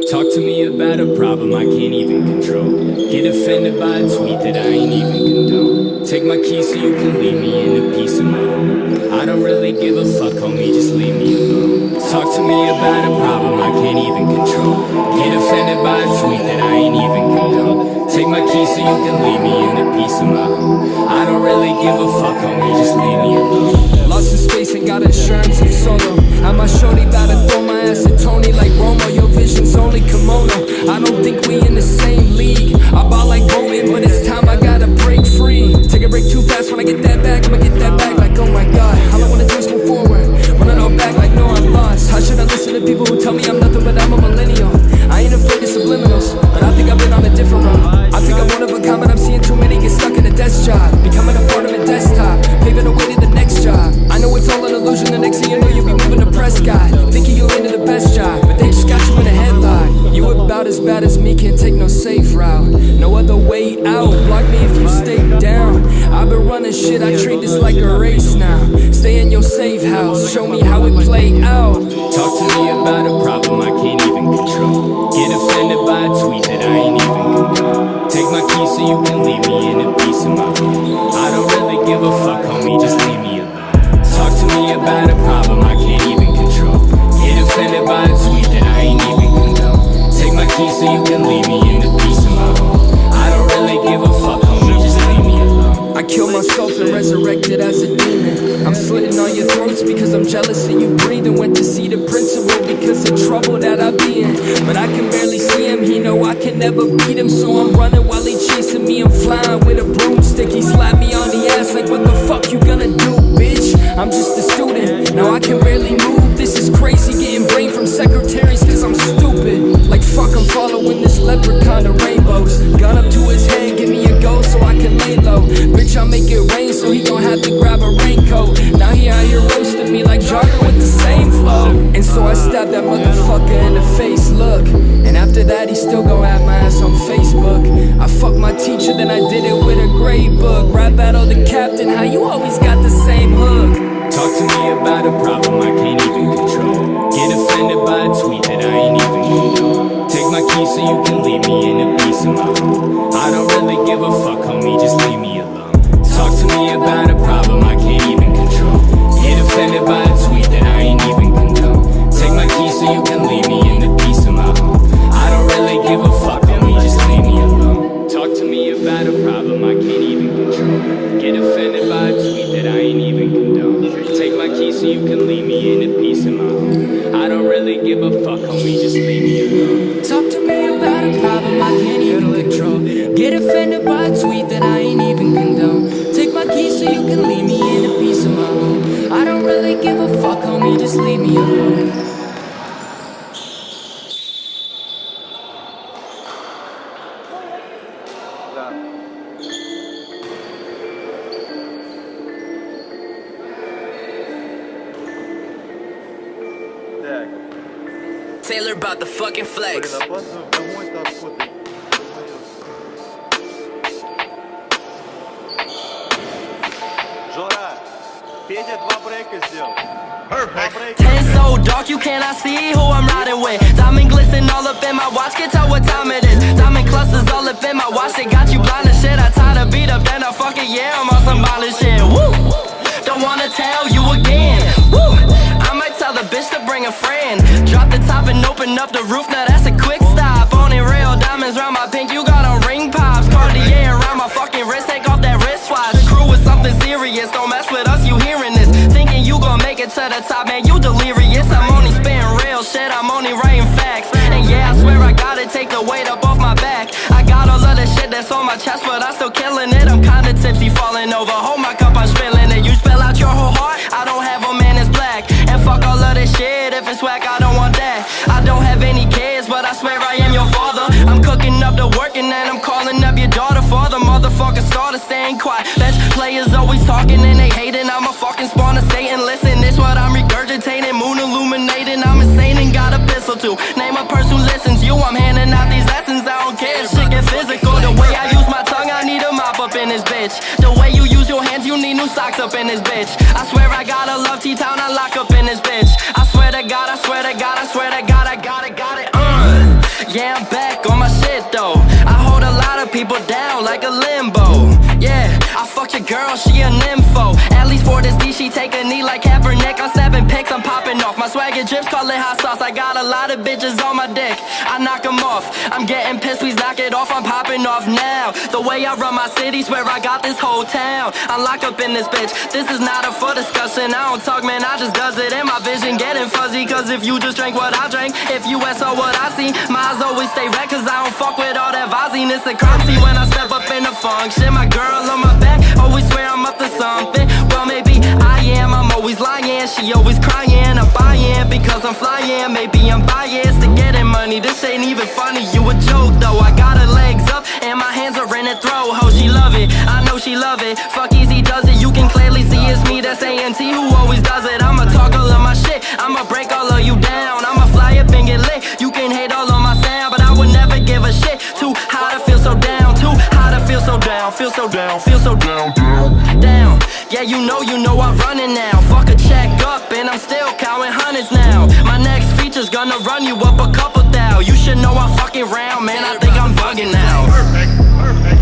Talk to me about a problem I can't even control. Get offended by a tweet that I ain't even condone. Take my keys so you can leave me in a piece of my home. I don't really give a fuck, homie, just leave me alone. Talk to me about a problem I can't even control. Get offended by a tweet that I ain't even condone. Take my keys so you can leave me in a piece of my home. I don't really give a fuck, homie, just leave me alone. Lost in space and got insurance, I'm solo. I'm my shorty, about to throw my ass at Tony like Romo. Your vision's only kimono. I don't think we in the same league. I ball like Bowman, but it's time I gotta break free. Take a break too fast, when I get that back, I'ma get that back like oh my god. All I wanna do is move forward, wanna know back like no I'm lost. How should I listen to people who tell me I'm nothing but I'm a millennial? I ain't afraid of subliminals, but I think I've been on a different road. I think I'm one of a kind, but I'm seeing too many get stuck in a desk job. Becoming a part of a desktop, paving the way to the next job. I know it's all an illusion, the next thing you know you'll be moving to Prescott, thinking you'll land the best job, but they just got you in a headlock. You about as bad as me, can't take no safe route. No other way out, block me if you stay down. I've been running shit, I treat this like a race now. Stay in your safe house, show me how it play out. Talk to me about a problem I can't even control. Get offended by a tweet that I ain't even condone. Take my keys so you can leave me in a piece of my home. I don't really give a fuck, homie, just leave me alone. Talk to me about a problem I can't even control. Get offended by a tweet that I ain't even condone. Take my keys so you can leave me in a piece of my home. I don't really give a fuck, homie, just leave me alone. I killed myself and resurrected as a demon. I'm slitting on your throats because I'm jealous of you breathing. Went to see the principal because of trouble that I be in, but I can barely see him. He know I can never beat him, so I'm running while he chasing me. I'm flying with a broomstick. He slapped me on the ass like what the fuck you gonna do, bitch? I'm just a student, now I can barely move. This is crazy, getting brain from secretaries cause I'm stupid. Like fuck, I'm following this leprechaun to rainbows. Gun up to his head, give me a go so I can lay low. Bitch, I make it rain so he gon' have to grab a raincoat. Now he out here roasting me like Jogger with the same flow. And so I stabbed that motherfucker in the face, look. And after that he still gon' have my ass on Facebook. I fucked my teacher, then I did it with a grade book. Rap battle the captain, how you always got the same hook? Talk to me about a problem I can't even control. Get offended by a tweet that I ain't even condone. Take my keys so you can leave me in a piece of my home. I don't really give a fuck, homie, just leave me alone. Talk to me about a problem I can't even control. Get offended by a tweet that I ain't even condone. Take my keys so you can leave me in a piece of my home. I don't really give a fuck, homie, just leave me alone. Talk to me about a problem I can't even control. Get offended by a tweet that I ain't even condone. Take my keys so you can leave me in a piece of my home. I don't really give a fuck, homie, just leave me alone. Talk to me about a problem I can't even control. Get offended by a tweet that I ain't even condone. Take my keys so you can leave me in a piece of my home. I don't really give a fuck, homie, just leave me alone. Taylor about the fucking flex. Ten so dark you cannot see who I'm riding with. Diamond glisten all up in my watch, can tell what time it is. Diamond clusters all up in my watch, they got you blind as shit. I tie the beat up, then I fucking yeah, I'm on some violent shit. Woo! Don't wanna tell you again. Woo! I might tell the bitch to bring a friend. Drop the top and open up the roof, now that's a quick stop. Only real diamonds round my pink, you got on ring pops. Cartier around my fucking wrist, take off that wristwatch. Crew is something serious, don't mess with us, you hearing this. Thinking you gon' make it to the top, man, you delirious. I'm only spitting real shit, I'm only writing facts. And yeah, I swear I gotta take the weight up off my back. I got all of the shit that's on my chest, but I'm still killing it. I'm kinda tipsy, falling over, hold my cup, I'm spilling it. You spill out your whole heart, I don't have a man, it's black. And fuck all of this shit, if it's whack, I don't want that. I don't have any kids, but I swear I am your father. I'm cooking up the work and then I'm calling up your daughter. For the motherfucker starter staying quiet. Bench players always talking and they hating. I'm a fucking spawn of Satan. Listen, this what I'm regurgitating. Moon illuminating, I'm insane and got a pistol too. Name a person who listens, you, I'm handing out these lessons. I don't care if shit get physical. The way I use my tongue, I need a mop up in this bitch. The way you use your hands, you need new socks up in this bitch. I swear I gotta love T-Town, I lock up in this bitch. I swear to God, I swear to God, I swear to God, I got it. Yeah, I'm back on my shit though. I hold a lot of people down like a limbo. Yeah, I fucked your girl, she a nympho. At least for this D, she take a knee like Kaepernick. I'm snapping pics, I'm popping off. My swagger drips, call it hot sauce. I got a lot of bitches on my dick, I knock them off. I'm getting pissed, please knock it off, I'm popping off now. The way I run my city, swear I got this whole town. I'm locked up in this bitch, this is not up for discussion. I don't talk, man, I just does it. And my vision getting fuzzy, cause if you just drink what I drank, if you saw what I see, my eyes always stay red, cause I don't fuck with all that Vaziness and crime. See, when I step up in the function, my girl on my back always swear I'm up to something. Well, maybe I am, I'm always lying. She always crying, I'm buying because I'm flying. Maybe I'm biased to getting money, this ain't even funny. You a joke though, I got her legs up and my hands are in her throat. Ho, she love it, I know she love it. Fuck easy does it, you can clearly see it's me, that's A&T who always does it. I'ma talk all of my shit, I'ma break all of you down. I'ma fly up and get lit, you can hate all on my sound, but I would never give a shit. Too high to feel so down, too high to feel so down. Feel so down, feel so down, down. Yeah, you know I'm running now. Fuck a check up and I'm still counting hundreds now. My next feature's gonna run you up a couple thou. You should know I'm fucking round, man, I think I'm bugging now. Perfect, perfect.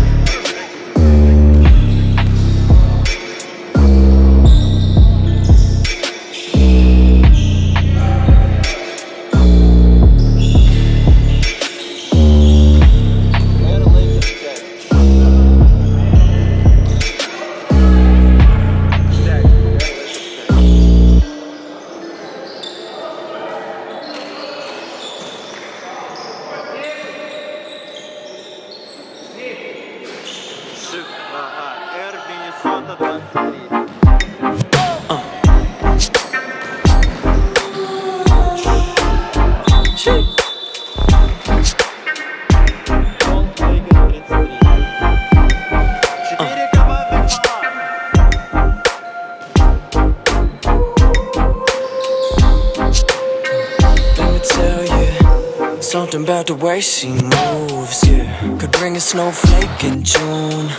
Something about the way she moves, yeah. Could bring a snowflake in June.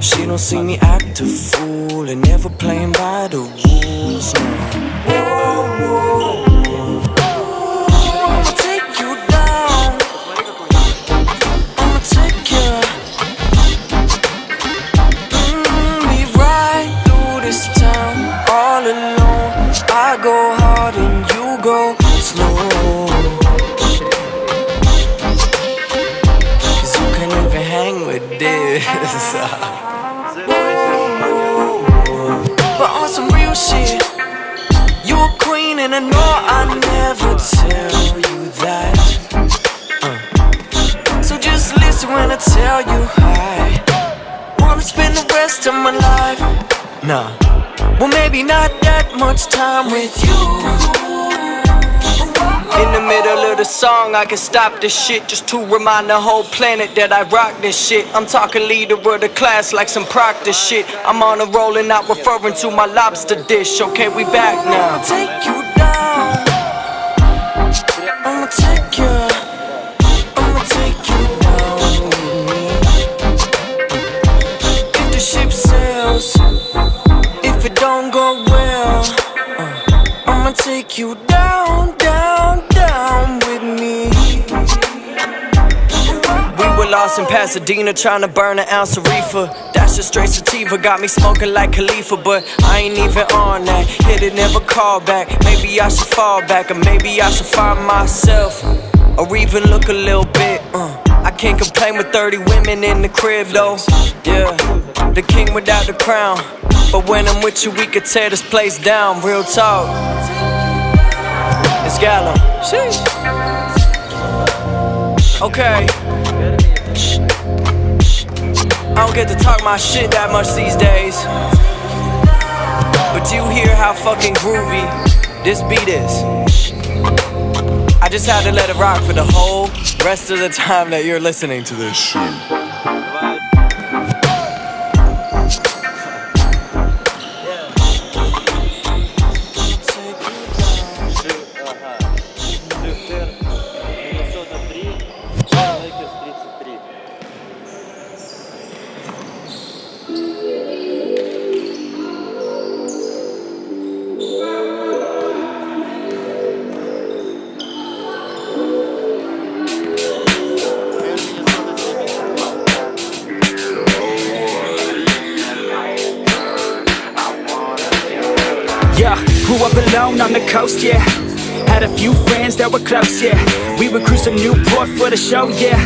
She don't see me act a fool and never playing by the rules, no. I'ma take you down, I'ma take you. Be right through this town, all alone. I go hard and you go slow. But on some real shit, you a queen and I know I never tell you that. So just listen when I tell you I wanna spend the rest of my life. Nah, well maybe not that much time with you. In the middle of the song, I can stop this shit just to remind the whole planet that I rock this shit. I'm talking leader of the class like some Proctor shit. I'm on a roll and not referring to my lobster dish. Okay, we back now. I'ma take you down, I'ma take you, I'ma take you down with me. If the ship sails, if it don't go well, I'ma take you down, down, down with me. We were lost in Pasadena trying to burn an ounce of reefer. That's just straight sativa, got me smoking like Khalifa. But I ain't even on that, hit it, never call back. Maybe I should fall back, or maybe I should find myself, or even look a little bit. I can't complain with 30 women in the crib though. Yeah, the king without the crown. But when I'm with you, we could tear this place down. Real talk. It's Gallo. Sheesh. Okay. I don't get to talk my shit that much these days, but you hear how fucking groovy this beat is. I just had to let it rock for the whole rest of the time that you're listening to this shit. Coast, yeah. Had a few friends that were close, yeah. We would cruise to Newport for the show, yeah.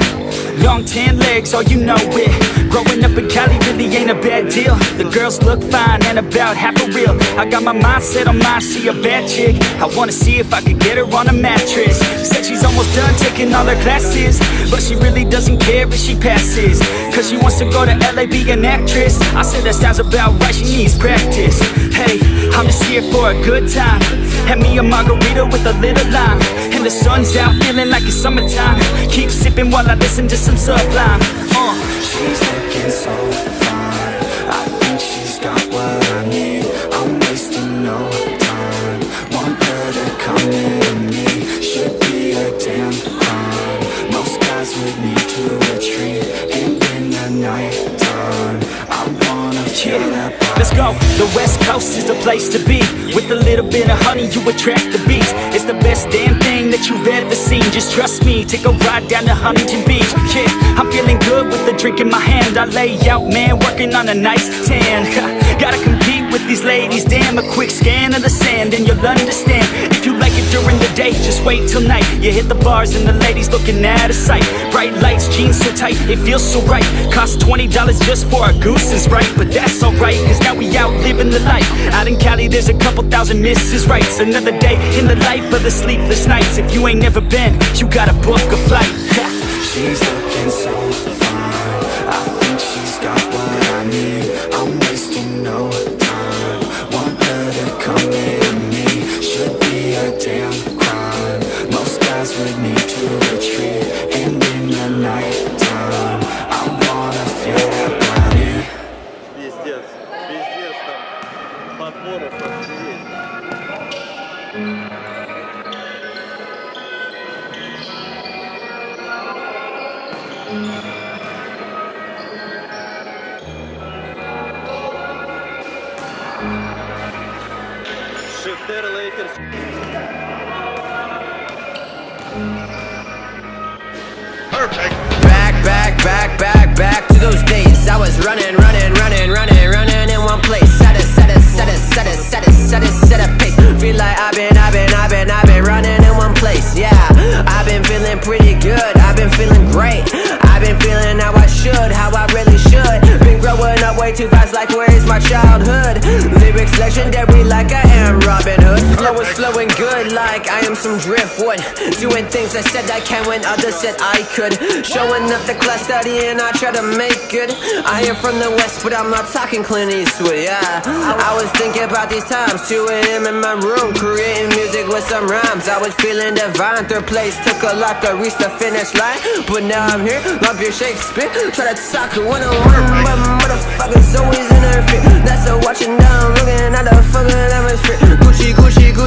Long tan legs, oh you know it. Growing up in Cali really ain't a bad deal. The girls look fine and about half a real. I got my mindset on mine, she a bad chick. I wanna see if I could get her on a mattress. Said she's almost done taking all her classes, but she really doesn't care if she passes, cause she wants to go to LA, be an actress. I said that sounds about right, she needs practice. Hey, I'm just here for a good time. Have me a margarita with a little lime, and the sun's out, feeling like it's summertime. Keep sipping while I listen to some Sublime. She's looking so fine, I think she's got what I need. I'm wasting no time, want her to come into me. Should be a damn crime, most guys would need to retreat. And in the night time, I wanna feel that body. Let's go, the West Coast is the place to be. With a little bit of honey you attract the bees. It's the best damn thing that you've ever seen. Just trust me, take a ride down to Huntington Beach. Yeah, I'm feeling good with the drink in my hand. I lay out, man, working on a nice tan. Gotta compete with these ladies, damn. A quick scan of the sand and you'll understand. If you like it during the day, just wait till night. You hit the bars and the ladies looking out of sight. Bright lights, jeans so tight, it feels so right. Cost $20 just for a goose and Sprite, but that's alright, cause now we out living the life. Out in Cali there's a couple thousand Mrs. Rights. Another day in the life of the sleepless nights. If you ain't never been, you gotta book a flight. She's looking so fine, I think she's got what I need. I'm wasting no time, want her to come in me. Should be a damn crime, most guys would need to retreat. And in the night time, I wanna feel that body. Пиздец, пиздец там, подборов охренеть. Шифтер Лейкерс. Perfect. Back to those days. I was running in one place. Set a pace. Feel like I've been running in one place. Yeah, I've been feeling pretty good. I've been feeling great. I've been feeling how I should, how I really should. Been growing up way too fast, like where is my childhood? Lyrics legendary, like I am Robin Hood. Flow is flowing good, like I am some driftwood. Doing things I said I can when others said I could. Showing up the class studying, I try to make good. I am from the West, but I'm not talking Clint Eastwood, yeah. I was thinking about these times, 2 a.m. in my room, creating music with some rhymes. I was feeling divine, third place, took a lot to reach the finish line. But now I'm here, love your Shakespeare. Try to talk to one-on-one, but motherfuckers always in their feet. That's a watching down, looking at the fucking atmosphere.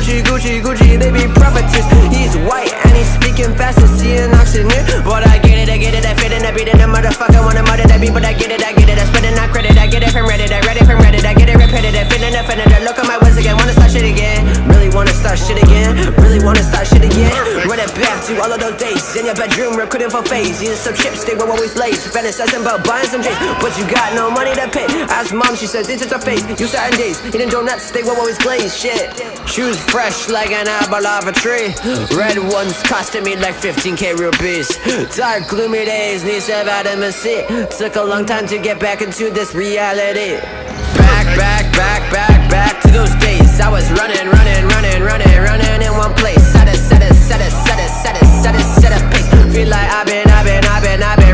Gucci, they be prophetess. He's white and he's speaking fast as see an auctioneer. But I get it, I fit in, I beat it, a motherfucker wanna murder that beat. But I get it, I spending not credit, I get it from Reddit, I read it from Reddit, I get it repetitive, feeling offended. I look at my words again, wanna start shit again. Really wanna start shit again, Run it back to all of those days in your bedroom, recruiting for phase. Eating some chips, they were always late. Fantasizing about buying some J's, but you got no money to pay. Ask mom, she says this is her face. You certain days, eating donuts, they were always glazed. Shit, shoes fresh like an apple off a tree. Red ones costing me like 15k rupees. Dark gloomy days, need some vitamin C. Took a long time to get back into this reality. Back to those days. I was running in one place. Set a pace. Feel like I've been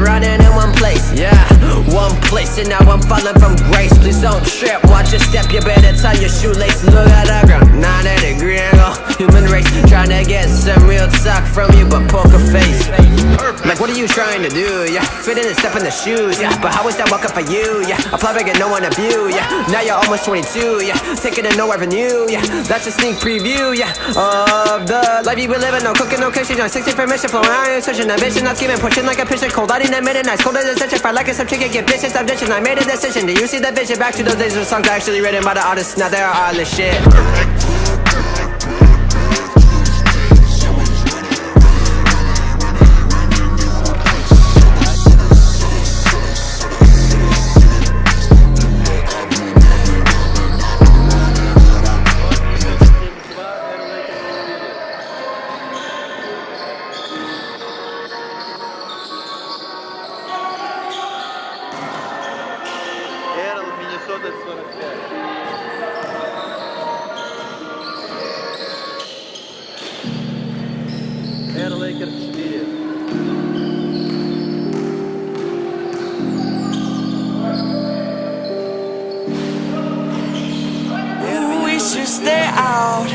running in one place. Yeah, one place, and now I'm falling from grace. Please don't trip, watch your step. You better tie your shoelace. Look at the ground, 90-degree angle. Human race trying to get some real talk from you, but poker face. Like, what are you trying to do? Yeah, fit in and step in the shoes. Yeah, but how is that welcome for you? Yeah, apply but get no one to view. Yeah, now you're almost 22. Yeah, taking it no revenue. Yeah, that's a sneak preview. Yeah, of the life you be living. No cooking, no kitchen. On 60 permission, flowing iron switching. Ambition, not scheming, pushing like a pitcher. Cold lighting at midnight, cold as a stitch. If I like it, some chicken, get bitches, stop ditching. I made a decision. Do you see the vision? Back to those days when songs are actually written by the artists. Now they're all this shit. Лейкер 4. We should stay out.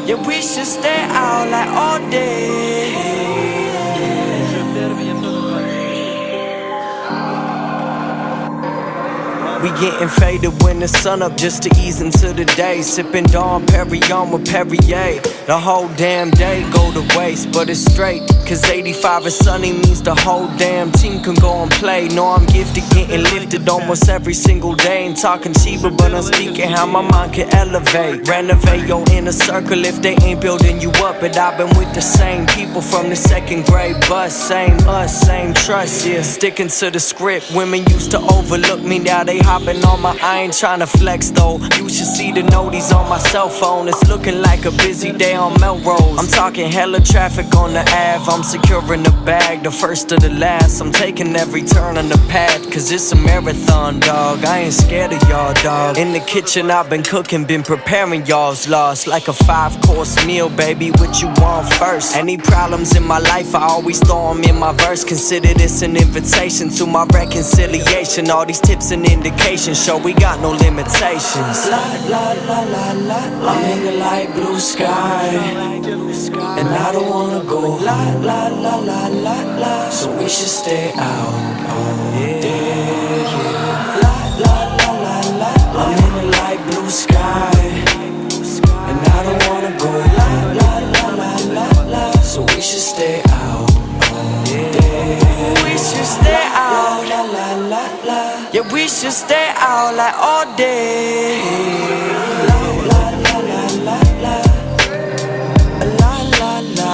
Yeah, we should stay out like all day. We getting faded when the sun up just to ease into the day. Sipping Dawn Perignon with Perrier. The whole damn day go to waste, but it's straight. Cause 85 and sunny means the whole damn team can go and play. Know I'm gifted, getting lifted almost every single day. Ain't talking cheaper, but I'm speaking how my mind can elevate. Renovate your inner circle if they ain't building you up. But I've been with the same people from the second grade bus. Same us, same trust, yeah. Sticking to the script. Women used to overlook me, now they hopping on my, I ain't tryna flex though. You should see the noties on my cell phone. It's looking like a busy day on Melrose. I'm talking hella traffic on the Ave. I'm securing the bag, the first of the last. I'm taking every turn on the path, cause it's a marathon, dog. I ain't scared of y'all, dog. In the kitchen I've been cooking, been preparing y'all's loss. Like a 5-course meal, baby, what you want first? Any problems in my life, I always throw them in my verse. Consider this an invitation to my reconciliation. All these tips and indications show we got no limitations. La la la la la, I'm in the light blue sky, and I don't wanna go. La la la la la la, so we should stay out all day. La la la la la, I'm in the light blue sky, and I don't wanna go. La la la la la la, so we should stay out all day. We should stay out. La la la la, yeah, we should stay out like all day. La la la la la la, la la la.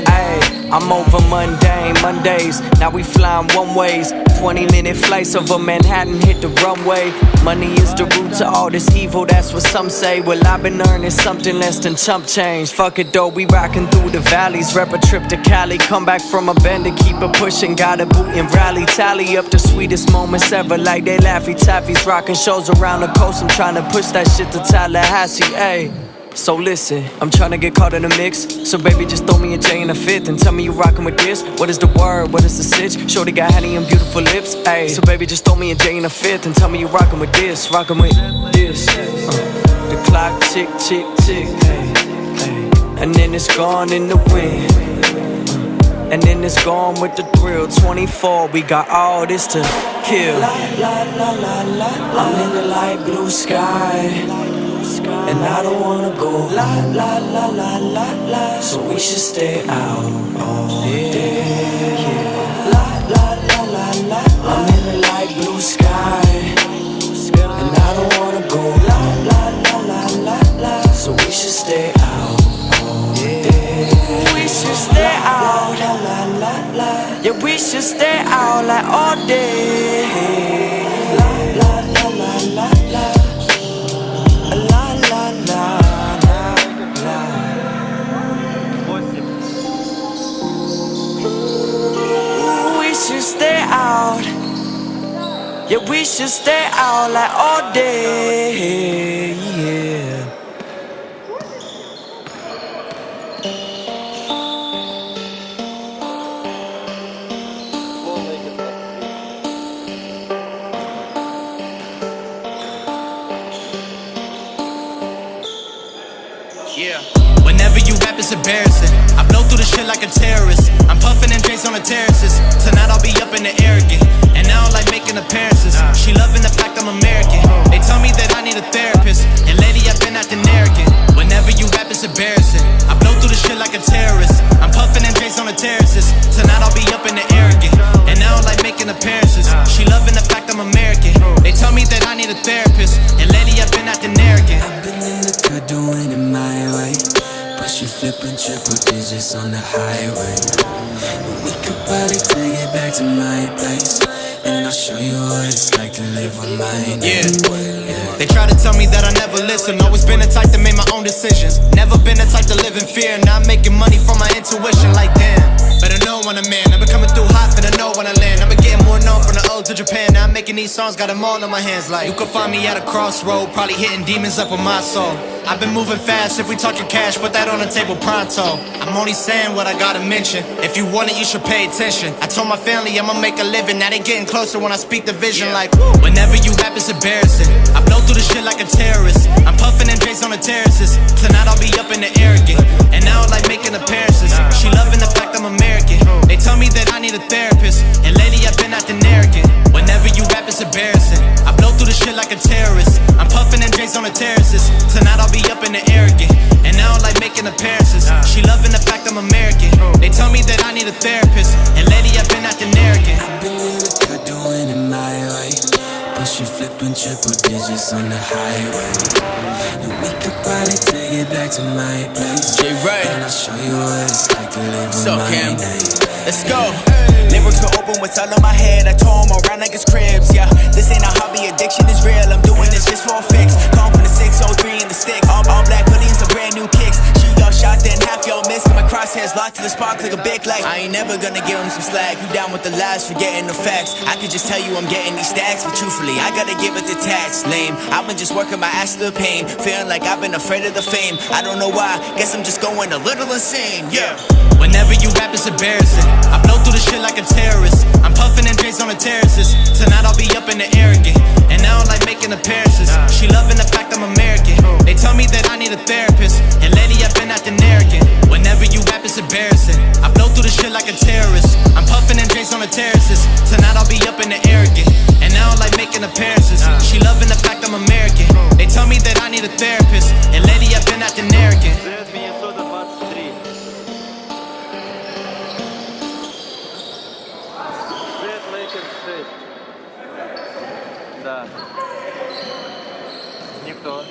Ay, I'm over mundane Mondays. Now we flying one ways. 20-minute flights over Manhattan, hit the runway. Money is the root to all this evil, that's what some say. Well, I've been earning something less than chump change. Fuck it though, we rockin' through the valleys. Rep a trip to Cali, come back from a bend to keep it pushing. Got a boot and rally, tally up the sweetest moments ever. Like they Laffy Taffies, rockin' shows around the coast. I'm tryna push that shit to Tallahassee, ayy. So listen, I'm tryna get caught in the mix. So baby, just throw me a J in a fifth and tell me you rockin' with this. What is the word? What is the sitch? Shorty got honey and beautiful lips. Ayy, so baby, just throw me a J in a fifth and tell me you rockin' with this. Rockin' with this. The clock tick, tick, tick. Ay, ay. And then it's gone in the wind. And then it's gone with the thrill. 24, we got all this to kill. La la la la la, I'm in the light blue sky, and I don't wanna go. La la la la la la, so we should stay out all day. La la la la la, I'm in the light blue sky, and I don't wanna go. La la la la la la, so we should stay out all day. We should stay out. La la la la, yeah, we should stay out like all day. La la la la la la. La la la la la. We should stay out. Yeah, we should stay out like all day. Yeah. Yeah. Whenever you rap, it's embarrassing. I blow through the shit like a terrorist. I'm puffing and drinks on the terraces. Tonight I'll be up in the air again. And I don't like making appearances. She loving the fact I'm American. They tell me that I need a therapist. And lately I've been acting arrogant. Whenever you rap, it's embarrassing. I blow through the shit like a terrorist. I'm puffing and drinks on the terraces. Tonight I'll be up in the air again. And I don't like making appearances. She loving the fact I'm American. They tell me that I need a therapist. And lately I've been acting arrogant. I've been in the cut doing it my way. Pushing, flipping, triple digits on the highway. But we could probably take it back to my place, and I'll show you what it's like to live with mine. Yeah. They try to tell me that I never listen. Always been the type to make my own decisions. Never been the type to live in fear. Not making money from my intuition. Like damn, better know when I'm in. I've been coming through hot, finna know when I land. I've been getting more known from the old to Japan. Now I'm making making these songs, got them all in my hands. Like, you could find me at a crossroad, probably hitting demons up with my soul. I've been moving fast, if we talking cash, put that on the table pronto. I'm only saying what I gotta mention. If you want it, you should pay attention. I told my family I'ma make a living, now they getting closer when I speak the vision. Like, whenever you rap, it's embarrassing. I blow through the shit like a terrorist. I'm puffing and J's on the terraces. Tonight I'll be up in the air again, and now I like making appearances. She loving the fact I'm American. They tell me that I need a therapist, and lately I've been acting arrogant. Whenever you rap, it's embarrassing. I blow through the shit like a terrorist. I'm puffing and J's on the terraces. Tonight I'll be up in the air again, and now I like making appearances. She loving the fact I'm American. They tell me that I need a therapist, and lately I've been acting arrogant. I've been in the cut doing it my way, pushing, flipping triple digits on the highway. And we could probably take it back to my place, and I'll show you what it's like to live with my name. Let's go. Lyrics were open, what's all in my head. I tore them around like it's cribs, yeah. This ain't a hobby, addiction is real. I'm doing this just for a fix. Come from the 603 in the sticks. All black hoodies and brand new kicks. She y'all shot, then half y'all missed. My crosshairs locked to the spark like a big light. I ain't never gonna give him some slack. You down with the lies, forgetting the facts. I could just tell you I'm getting these stacks, but truthfully, I gotta give it the tax. Lame, I've been just working my ass to the pain. Feeling like I've been afraid of the fame. I don't know why, guess I'm just going a little insane, yeah. Whenever you rap, it's embarrassing. I blow through the shit like a terrorist. I'm puffing and J's on the terraces. Tonight I'll be up in the air again, and now I like making appearances. She loving the fact I'm American. They tell me that I need a therapist, and lately I've been acting arrogant. Whenever you rap, it's embarrassing. I blow through the shit like a terrorist. I'm puffing and J's on the terraces. Tonight I'll be up in the air again, and now I like making appearances. She loving the fact I'm American. They tell me that I need a therapist, and lately I've been acting arrogant. Миннесота 23. Red Lakers 6. Да. Никто.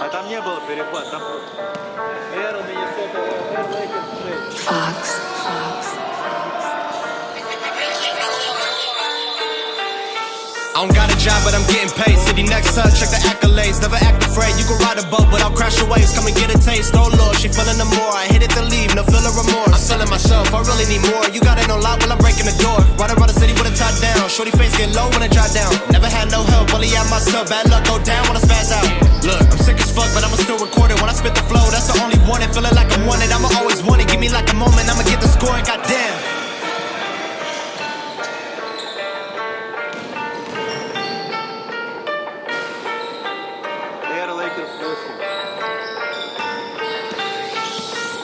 А там не было перехвата, там просто. Эра, Миннесота, Red Lakers 6. Fox. I don't got a job, but I'm getting paid. City next up, check the accolades. Never act afraid. You can ride a boat, but I'll crash your waves. Come and get a taste. Oh Lord, she feeling the more. I hit it to leave, no feeling remorse. I'm feeling myself, I really need more. You got it no lot while I'm breaking the door. Ride around the city with a top down. Shorty face get low when I drop down. Never had no help, only at myself. Bad luck go down when I spaz out. Look, I'm sick as fuck, but I'ma still record it. When I spit the flow, that's the only one. And feeling like I'm wanted, I'ma always want it. Give me like a moment, I'ma get the score. Goddamn.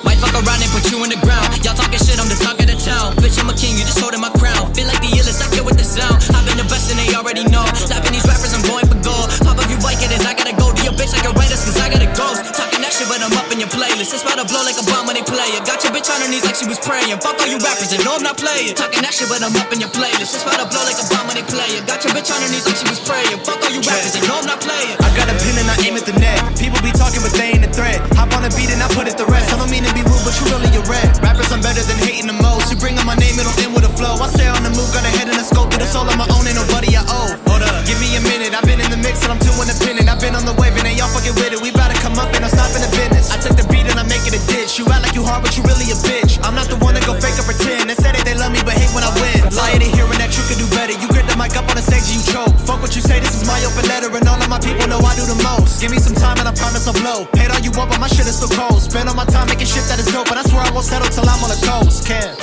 Might fuck around and put you in the ground. Y'all talking shit, I'm the talk of the town. Bitch, I'm a king, you just holding my crown. Feel like the illest, I get with the sound. I've been the best and they already know. Lapping these rappers, I'm going for gold. Pop up, you like it, is I gotta go to your bitch like a writer's, cause I got a ghost. Talking that shit, but I'm up in your playlist. It's about to blow like a bomb when they play it. Got your bitch on her knees like she was praying. Fuck all you rappers and no, I'm not playing. Talking that shit, but I'm up in your playlist. It's about to blow like a bomb when they play it. Got your bitch on her knees like she was praying. Fuck all you rappers and no, I'm not playing. I got a pin and I aim at the net. People be talking, but they ain't a threat. Hop on a beat and I put it to rest. I don't mean to be rude, but you really a red. Rappers, I'm better than hating the most. You bring up my name, it'll end with a flow. I stay on the move, got a head in a scope. Get a soul on my own, ain't nobody I owe. Hold up, give me a minute. I've been in the mix and I'm too independent. I've been on the wave and they all fucking with it. We bout to come up and I'm stopping the business. I took the beat and I make it a ditch. You act like you hard, but you really a bitch. I'm not the one that go fake or pretend. They say that they love me, but hate when I win. I'm tired of hearing that you can do better. You grip the mic up on the stage and you choke. Fuck what you say, this is my open letter, and all of my people know I do the most. Give me some time and I promise I'll blow. Hate all you want, but my shit is still cold. Spend all my time making shit that is dope, but I swear I won't settle till I'm on the coast. Can.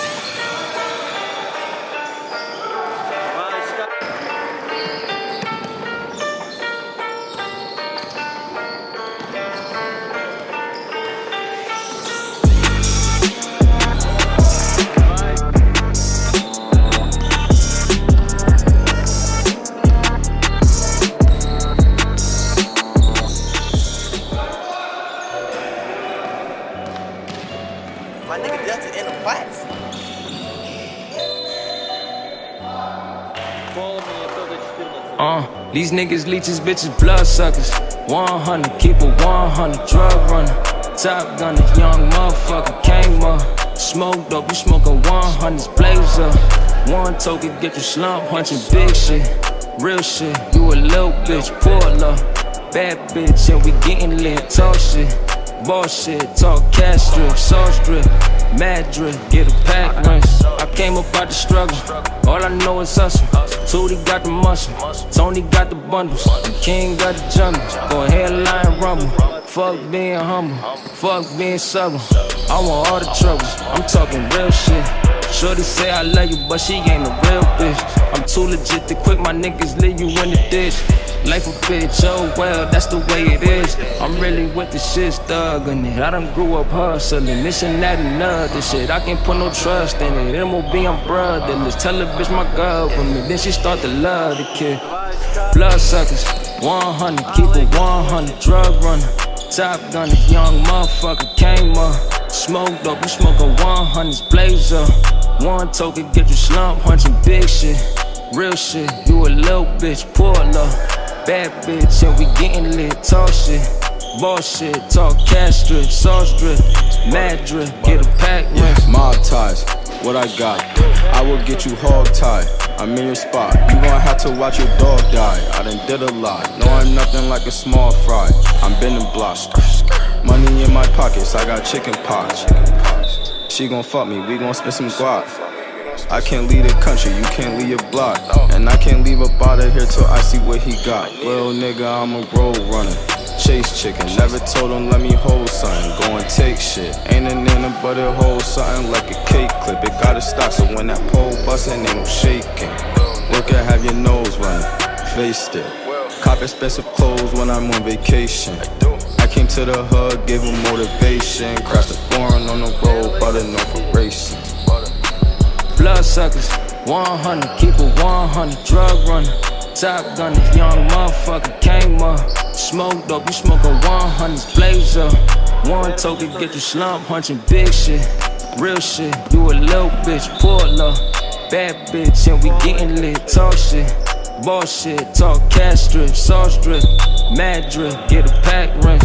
My nigga Delta in the flats. Пол Миннесота 14. These niggas leeches, bitches, blood suckers. 100, keep a 100, drug runner. Top gunner, young motherfucker, came up. Smoke dope, you smoking 100s, blazer. One token, get you slump, hunching big shit. Real shit, you a little bitch, pull up. Bad bitch, and we getting lit, talk shit. Bullshit, talk cash drip, sauce drip, mad drip, get a pack rinse. I came up out the struggle, all I know is hustle. Tootie got the muscle, Tony got the bundles, and King got the jungle. Go ahead, line rumble. Fuck being humble, fuck being subtle. I want all the trouble, I'm talking real shit. Shorty say I love you, but she ain't a real bitch. I'm too legit to quit, my niggas leave you in the ditch. Life a bitch, oh well, that's the way it is. I'm really with the shit, thuggin' it. I done grew up hustling, this and that and other shit. I can't put no trust in it. MOB, I'm brotherless. Tell a bitch my government, then she start to love the kid. Blood suckers, 100, keep it 100. Drug runner, top gunner, young motherfucker came up. Smoked up, you smoking 100s, blaze up. One token get you slump, hunching big shit. Real shit, you a little bitch, pull up. Bad bitch, and we getting lit, talk shit. Bullshit, talk cash strip, sauce drip, mad drip, get a pack rinse. Mob ties, what I got? I will get you hog tied. I'm in your spot, you gon' have to watch your dog die. I done did a lot, no I'm nothing like a small fry. I'm bending blocks, money in my pockets, I got chicken pox. She gon' fuck me, we gon' spend some guap. I can't leave the country, you can't leave your block. And I can't leave up out of here till I see what he got. Little nigga, I'm a road runner. Chase chicken, never told him let me hold something. Go and take shit, ain't a nana but it holds something like a cake clip. It gotta stop, so when that pole bustin', ain't no shaking. Look at have your nose running, face it. Cop expensive clothes when I'm on vacation. I came to the hood, gave him motivation. Crashed the foreign on the road, but enough for racing. Blood suckers, 100, keep it 100. Drug runner, top gunner, young motherfucker came up. Smoked up, you smoking 100s, blaze up. One token get you slump, hunching big shit. Real shit, you a little bitch, pull up. Bad bitch, and we getting lit, talk shit. Bullshit, talk cash strip, sauce drip, mad drip, get a pack rinse.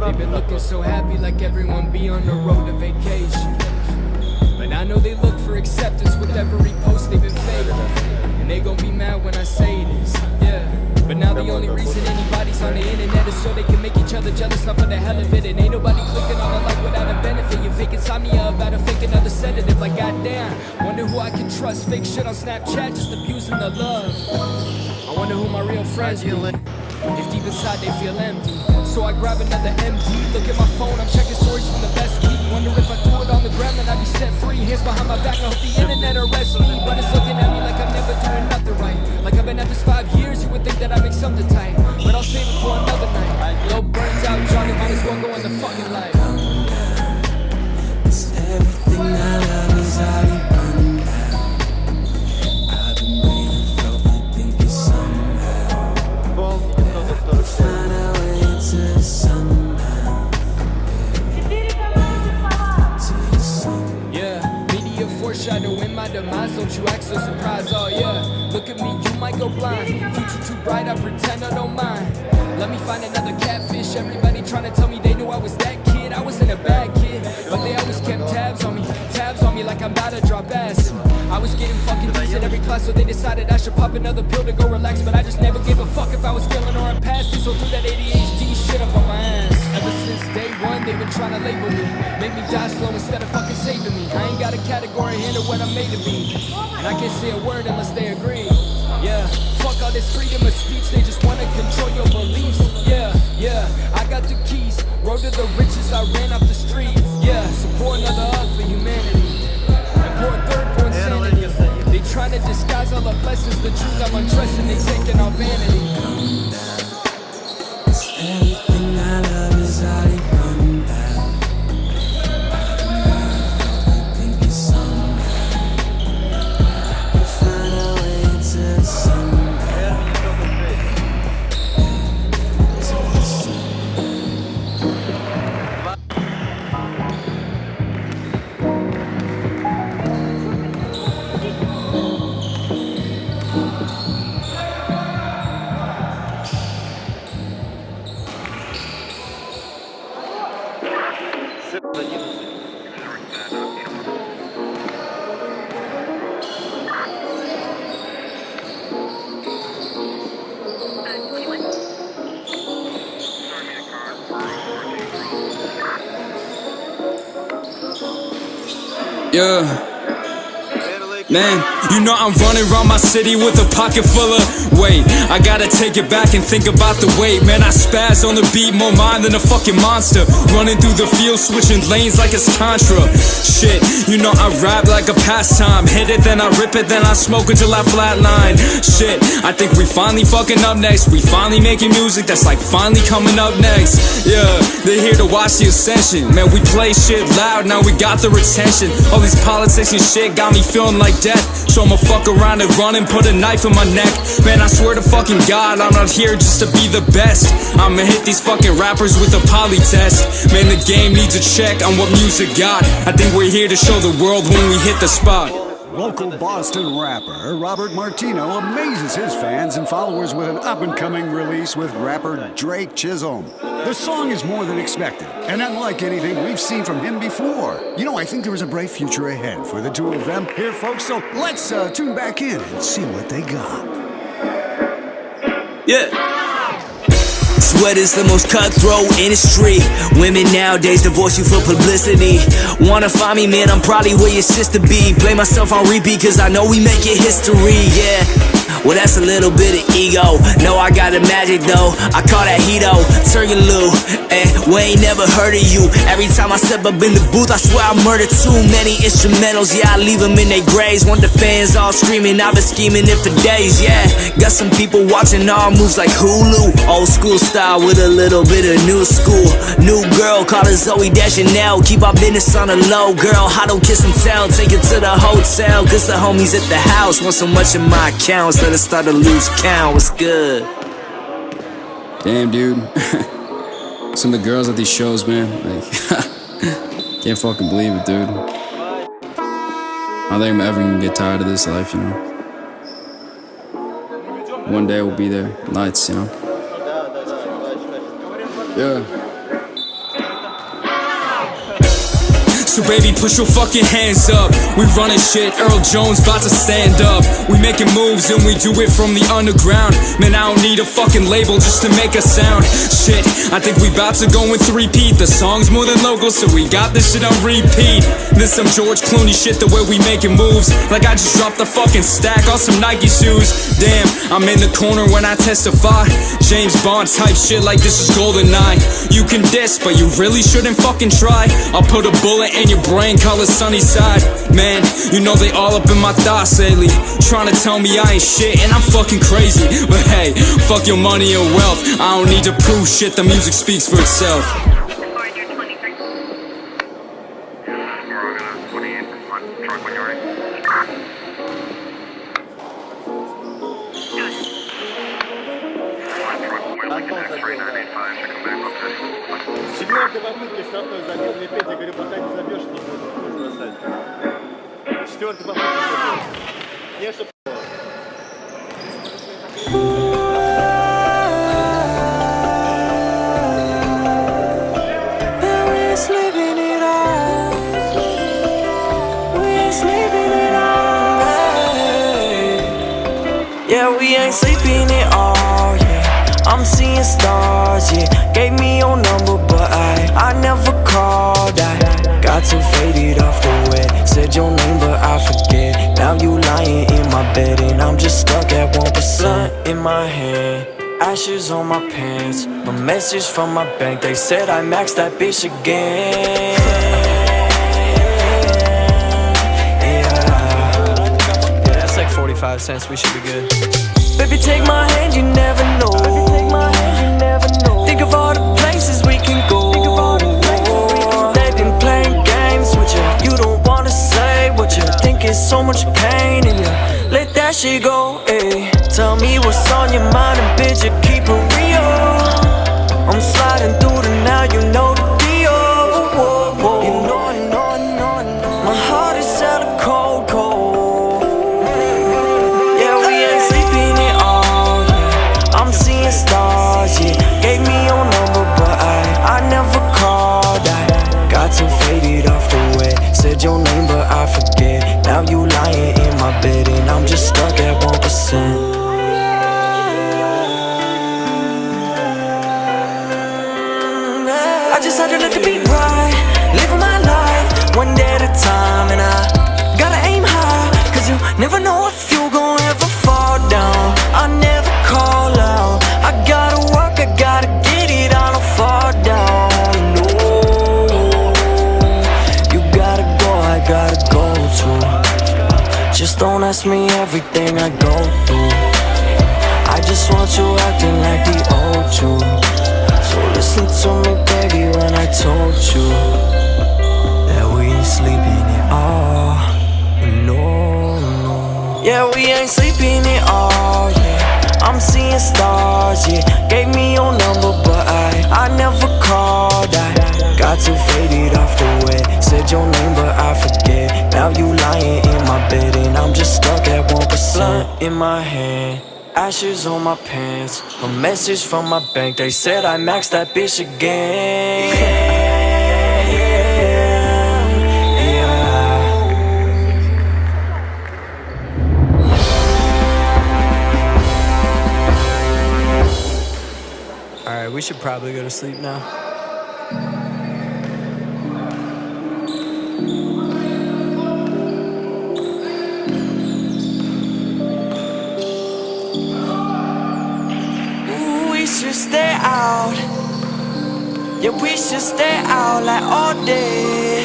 They've been looking so happy like everyone be on the road to vacation. But I know they look for acceptance with every post they've been faking. And they gon' be mad when I say this, yeah. But now the only reason anybody's on the internet is so they can make each other jealous, not for the hell of it. And ain't nobody clicking on a like without a benefit. You fake insomnia about to fake another sedative. Like goddamn, wonder who I can trust. Fake shit on Snapchat, just abusing the love. I wonder who my real friends be. If deep inside they feel empty, so I grab another MD. Look at my phone, I'm checking stories from the best week. Wonder if I threw it on the ground, then I'd be set free. Hands behind my back, I hope the internet arrests me. But it's looking at me like I'm never doing nothing right. Like I've been at this 5 years, you would think that I make something tight. But I'll save it for another night. Low burnt out, Johnny, might as well go in the fucking light. It's everything I love is already burned out. I've been waiting for my pinky somehow. Find a way to the sundown. Yeah, media foreshadowing my demise. Don't you act so surprised, oh yeah. Look at me, you might go blind. Future too bright, I pretend I don't mind. Let me find another catfish. Everybody trying to tell me they knew I was that kid. I wasn't a bad kid, but they always kept tabs on me like I'm about to drop acid. I was getting fucking D's in every class, so they decided I should pop another pill to go relax. But I just never gave a fuck if I was failing or I'm past it. So threw that ADHD shit up on my ass. Ever since day one, they've been trying to label me, make me die slow instead of fucking saving me. I ain't got a category, handle what I'm made to be, and I can't say a word unless they agree. Yeah, fuck all this freedom of speech, they just wanna control your beliefs. Yeah, I got the keys, road to the riches, I ran off the streets. Yeah, support another hug for humanity, and pour a third for insanity. They tryna to disguise all the blessings. The truth, I'm undressing and taking our vanity. Come down. 'Cause everything I love is already come down. I think it's somehow I can find a way to the sundown. Yeah. Man, you know I'm running around my city with a pocket full of weight. I gotta take it back and think about the weight. Man, I spaz on the beat, more mind than a fucking monster. Running through the field, switching lanes like it's Contra. Shit, you know I rap like a pastime. Hit it, then I rip it, then I smoke until I flatline. Shit, I think we finally fucking up next. We finally making music that's like finally coming up next. Yeah, they're here to watch the ascension. Man, we play shit loud, now we got the retention. All these politics and shit got me feeling like death. So I'ma fuck around and run and put a knife in my neck. Man, I swear to fucking God, I'm not here just to be the best. I'ma hit these fucking rappers with a poly test. Man, the game needs a check on what music got. I think we're here to show the world when we hit the spot. Local Boston rapper Robert Martino amazes his fans and followers with an up-and-coming release with rapper Drake Chisholm. The song is more than expected, and unlike anything we've seen from him before. You know, I think there is a bright future ahead for the two of them here, folks, so let's tune back in and see what they got. Yeah. Sweat is the most cutthroat industry. Women nowadays divorce you for publicity. Wanna find me, man, I'm probably where your sister be. Play myself on repeat cause I know we make it history, yeah. Well, that's a little bit of ego. No, I got the magic though. I call that Hito, Turgaloo. And we ain't never heard of you. Every time I step up in the booth, I swear I murder too many instrumentals. Yeah, I leave them in their graves. Want the fans all screaming, I've been scheming it for days, yeah. Got some people watching all moves like Hulu. Old school style with a little bit of new school. New girl, call her Zoe Deschanel. Keep our business on the low, girl. I don't kiss and tell. Take it to the hotel, cause the homies at the house want so much in my accounts. Let us start to lose count. What's good? Damn, dude. Some of the girls at these shows, man, like, can't fucking believe it, dude. I don't think I'm ever gonna get tired of this life, you know. One day we'll be there, nights, you know. Yeah. So baby, push your fucking hands up. We running shit, Earl Jones about to stand up. We making moves and we do it from the underground. Man, I don't need a fucking label just to make a sound. Shit, I think we about to go in 3-peat. The song's more than local, so we got this shit on repeat. This some George Clooney shit, the way we making moves. Like I just dropped the fucking stack on some Nike shoes. Damn, I'm in the corner when I testify. James Bond type shit like this is GoldenEye. You can diss, but you really shouldn't fucking try. I'll put a bullet in your brain, call it sunny side. Man, you know they all up in my thoughts lately. Trying to tell me I ain't shit and I'm fucking crazy. But hey, fuck your money or wealth. I don't need to prove shit, the music speaks for itself. Четвертый попытки штрафной забил 2-5, я говорю, пока не забьешь, не буду бросать. Четвертый попытки забил. Не, чтоб... Yeah, we ain't sleeping at all, yeah. I'm seeing stars, yeah. Gave me your number, but I never called. I got too faded off the wet. Said your name, but I forget. Now you lying in my bed, and I'm just stuck at 1% in my hand. Ashes on my pants. A message from my bank, they said I maxed that bitch again. Yeah, that's like 40. 75 cents, we should be good. Baby, take my hand, you never know. Think of all the places we can go. They've been playing games with you. You don't wanna say what you think is so much pain in you. Let that shit go, ayy. Tell me what's on your mind and bitch, you keep it real. I'm sliding through the now, you know the deal. You know, my heart is hella cold. Yeah, we ain't sleeping at all, yeah. I'm seeing stars, yeah. Gave me your number, but I never called. I got too faded off the way. Said your name, but I forget. Now you lying in my bed, and I'm just stuck at 1%. I just had to let the beat right, living my life one day at a time. And I gotta aim high, cause you never know if you gon' ever fall down. I never call out, I gotta work, I gotta get it, I don't fall down. No, you gotta go, I gotta go too. Just don't ask me everything I go through. I just want you acting like the old you. So listen to me, baby, when I told you that we ain't sleeping at all. No. Yeah, we ain't sleeping at all, yeah. I'm seeing stars, yeah. Gave me your number, but I never called. I got too faded off the way. Said your name, but I forget. Now you lying in my bed, and I'm just stuck at 1% in my hand. Ashes on my pants, a message from my bank. They said I maxed that bitch again. Alright, we should probably go to sleep now. We should stay out. Yeah, we should stay out like all day.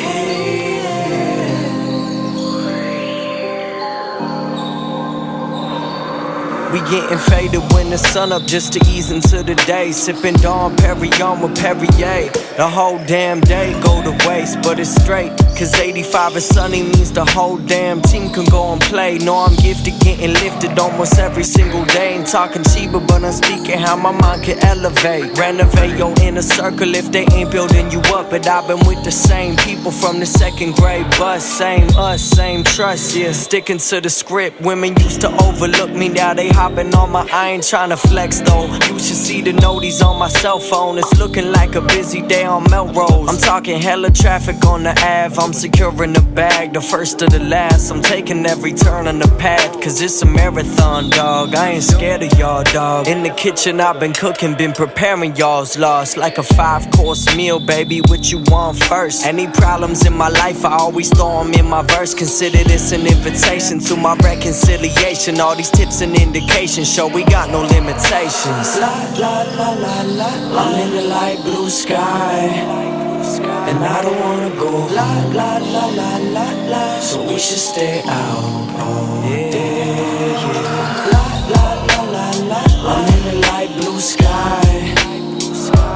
We getting faded when the sun up just to ease into the day. Sipping Dom Perignon with Perrier. The whole damn day go to waste, but it's straight. Cause 85 and sunny means the whole damn team can go and play. Know I'm gifted, getting lifted almost every single day. Ain't talking cheaper, but I'm speaking how my mind can elevate. Renovate your inner circle if they ain't building you up. But I've been with the same people from the second grade bus. Same us, same trust, yeah. Sticking to the script. Women used to overlook me, now they hopping on my, I ain't tryna flex though. You should see the noties on my cell phone. It's looking like a busy day on Melrose. I'm talking hella traffic on the Ave. I'm securing the bag, the first of the last. I'm taking every turn on the path, cause it's a marathon, dog. I ain't scared of y'all, dog. In the kitchen I've been cooking, been preparing y'all's loss. Like a 5-course meal, baby, what you want first? Any problems in my life, I always throw them in my verse. Consider this an invitation to my reconciliation. All these tips and indications show we got no limitations. La la la la la, I'm in the light blue sky, and I don't wanna go. La la la la la la, so we should stay out all day. Yeah. La la la la la, I'm in the light blue sky,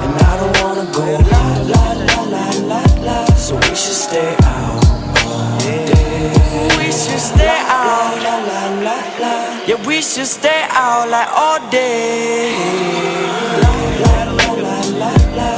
and I don't wanna go. La la la la la la, so we should stay out all day. We should stay out. La la la la, yeah, we should stay out like all day. La la la la la la.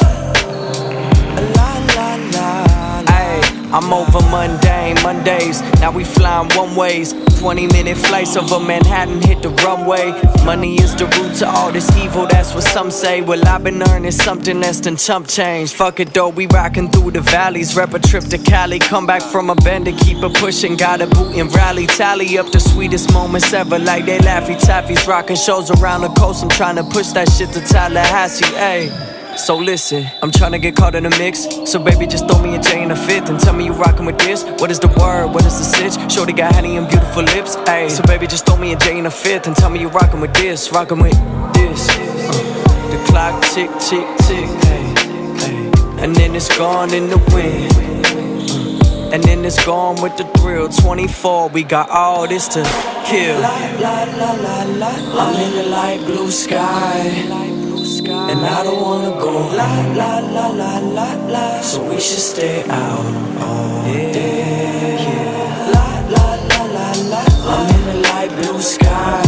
I'm over mundane Mondays, now we flying one ways. 20-minute flights over Manhattan, hit the runway. Money is the root to all this evil, that's what some say. Well, I've been earning something less than chump change. Fuck it though, we rockin' through the valleys. Rep a trip to Cali, come back from a bend to keep it pushing. Got a boot and rally, tally up the sweetest moments ever. Like they Laffy Taffies, rockin' shows around the coast. I'm tryna push that shit to Tallahassee, ayy. So listen, I'm tryna get caught in a mix. So baby, just throw me a J in a fifth and tell me you rockin' with this. What is the word? What is the sitch? Shorty got honey and beautiful lips. Ayy, so baby, just throw me a J in a fifth and tell me you rockin' with this. Rockin' with this. The clock tick, tick, tick. Ayy, ayy. And then it's gone in the wind. And then it's gone with the thrill. 24, we got all this to kill. La, la, la, la, la, la. I'm in the light blue sky, and I don't wanna go. La, la, la, la, la, la. So we should stay out all day. La, la, la, la, la. I'm in the light blue sky,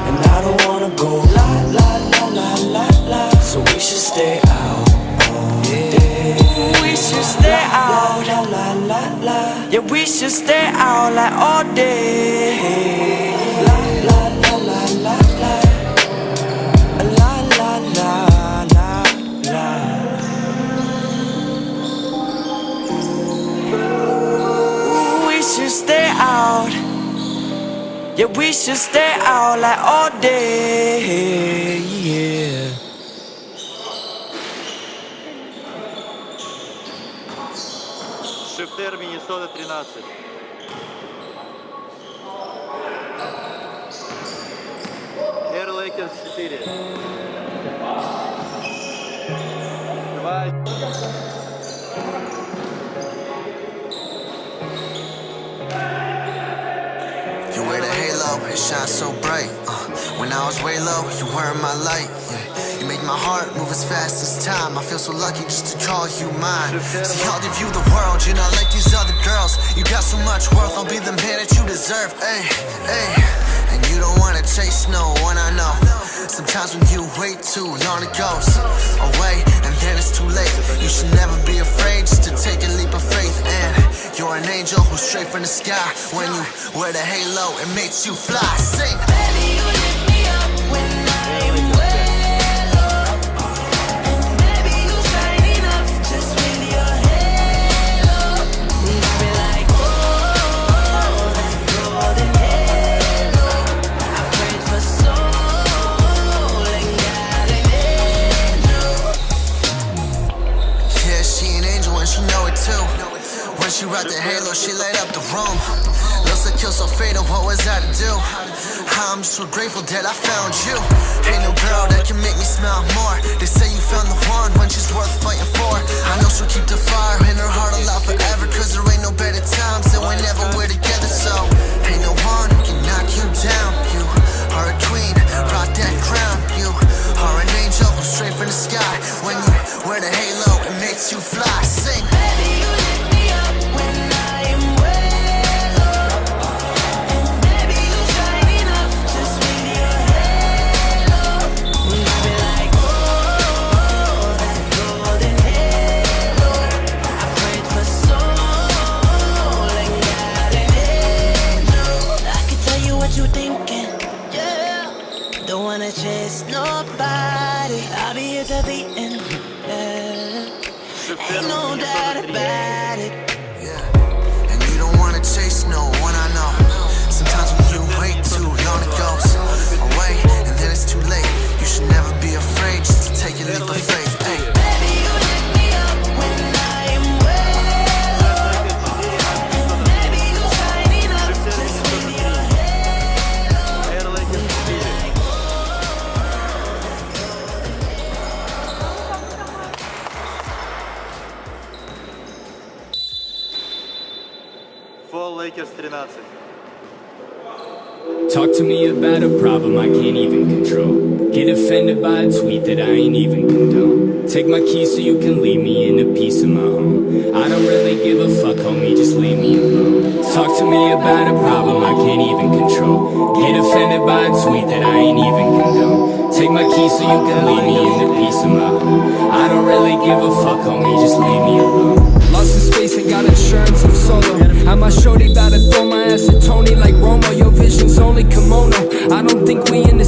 and I don't wanna go. La, la, la, la, la, la. So we should stay out all day. We should stay out. La, la, la, la. Yeah, we should stay out like all day. La, la, la, la, la, la. La, la, la, la, la. We should stay out. Yeah, we should stay out like all day. Yeah. Шифтер Миннесота 13. Air Lakers 4. 2. You wear the halo, it shines so bright. When I was way low, you were my light. Yeah. You make my heart move as fast as time. I feel so lucky just to call you mine. See how they view the world, you're not like these other girls. You got so much worth, I'll be the man that you deserve. Ay, ay. And you don't wanna chase no one, I know. Sometimes when you wait too long, it goes away, and then it's too late. You should never be afraid just to take a leap of faith. And you're an angel who's straight from the sky. When you wear the halo, it makes you fly. Sing. Baby, you lift me up when I'm way low. And baby, you shining up just with your halo. And I be like, oh, that golden halo. I prayed for soul and got an angel. Yeah, she an angel and she know it too. When she rocked the halo, she light up the room. Lost a kill so fatal, what was I to do? I'm so grateful that I found you. Ain't no girl that can make me smile more. They say you found the one when she's worth fighting for. I know she'll keep the fire in her heart alive forever, cause there ain't no better times than whenever we're together. So ain't no one who can knock you down. You are a queen, rock that crown. You are an angel who's straight from the sky. When you wear the halo, it makes you fly. Sing. Baby, you lift me up when I'm way low. And baby, you shining up just with your halo. And I be like, oh, that golden halo. I prayed for soul and got an angel. I can tell you what you thinking, yeah. Don't wanna chase nobody. I'll be here till the end, yeah. Ain't no doubt about it. Yeah, and you don't wanna chase no one, I know. Sometimes when you wait too long, it goes away, and then it's too late. You should never be afraid just to take a leap of faith. Ay. Baby, you lift me up when I'm way low. And baby, you shining up just with your halo. Air Lakers 4. Fall Lakers 13. Talk to me about a problem I can't even control. Get offended by a tweet that I ain't even condone. Take my keys so you can leave me in a piece of my home. I don't really give a fuck, homie, just leave me alone. Talk to me about a problem I can't even control. Get offended by a tweet that I ain't even condone. Take my keys so you can leave me in a piece of my home. I don't really give a fuck, homie, just leave me alone. Lost in space and got insurance, I'm solo. Had my shorty about to throw my ass at Tony like Romo. Your vision's only kimono. I don't think we in